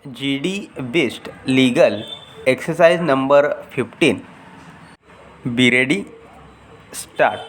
GD Beast Legal Exercise number 15. Be ready. Start.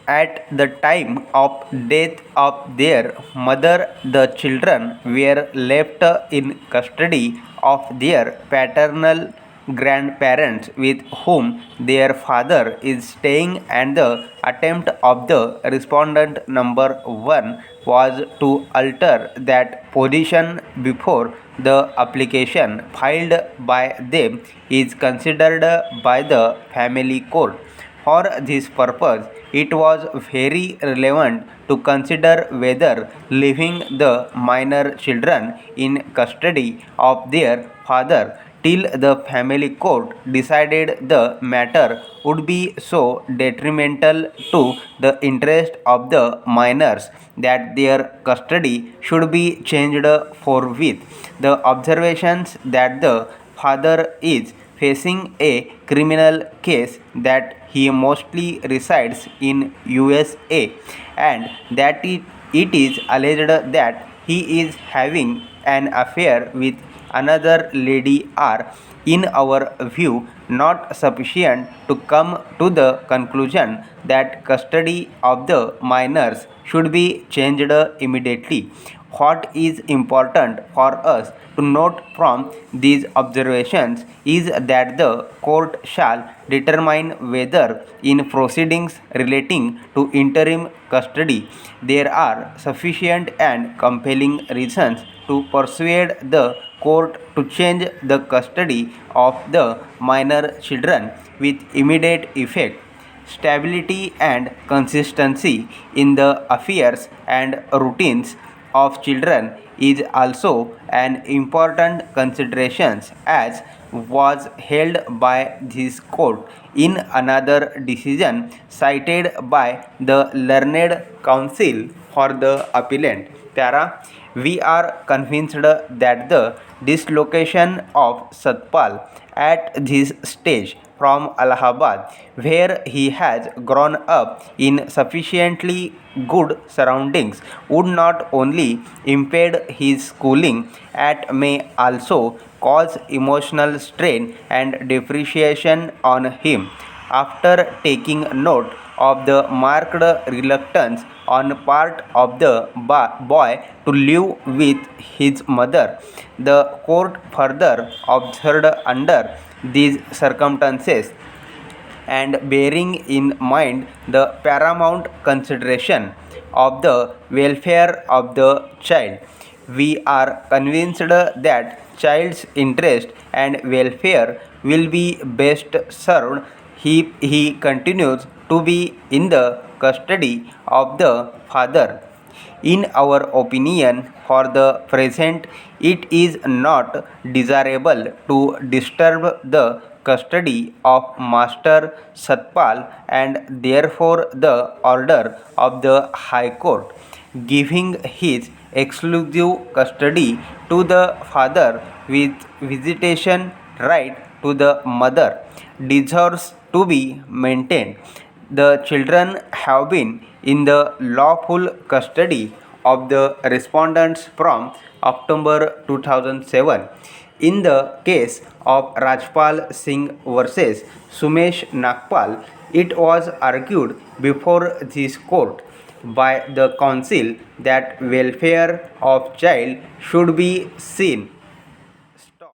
At the time of death of their mother, the children were left in custody of their paternal grandparents with whom their father is staying, and the attempt of the respondent number 1 was to alter that position before the application filed by them is considered by the family court. For this purpose, it was very relevant to consider whether leaving the minor children in custody of their father till the family court decided the matter would be so detrimental to the interest of the minors that their custody should be changed forthwith. The observations that the father is facing a criminal case, that he mostly resides in USA, and that it is alleged that he is having an affair with another lady, are, in our view, not sufficient to come to the conclusion that custody of the minors should be changed immediately. What is important for us to note from these observations is that the court shall determine whether, in proceedings relating to interim custody, there are sufficient and compelling reasons to persuade the court to change the custody of the minor children with immediate effect. Stability and consistency in the affairs and routines of children is also an important consideration, as was held by this court in another decision cited by the learned counsel for the appellant. Para, we are convinced that the dislocation of Satpal at this stage from Allahabad, where he has grown up in sufficiently good surroundings, would not only impede his schooling, it may also cause emotional strain and depreciation on him. After taking note of the marked reluctance on part of the boy to live with his mother, the court further observed, under these circumstances, and bearing in mind the paramount consideration of the welfare of the child, we are convinced that child's interest and welfare will be best served if he continues to be in the custody of the father. In our opinion, for the present, it is not desirable to disturb the custody of Master Satpal, and therefore the order of the High Court giving his exclusive custody to the father with visitation right to the mother deserves to be maintained. The children have been in the lawful custody of the respondents from October 2007. In the case of Rajpal Singh versus Sumesh Nagpal, it was argued before this court by the counsel that welfare of child should be seen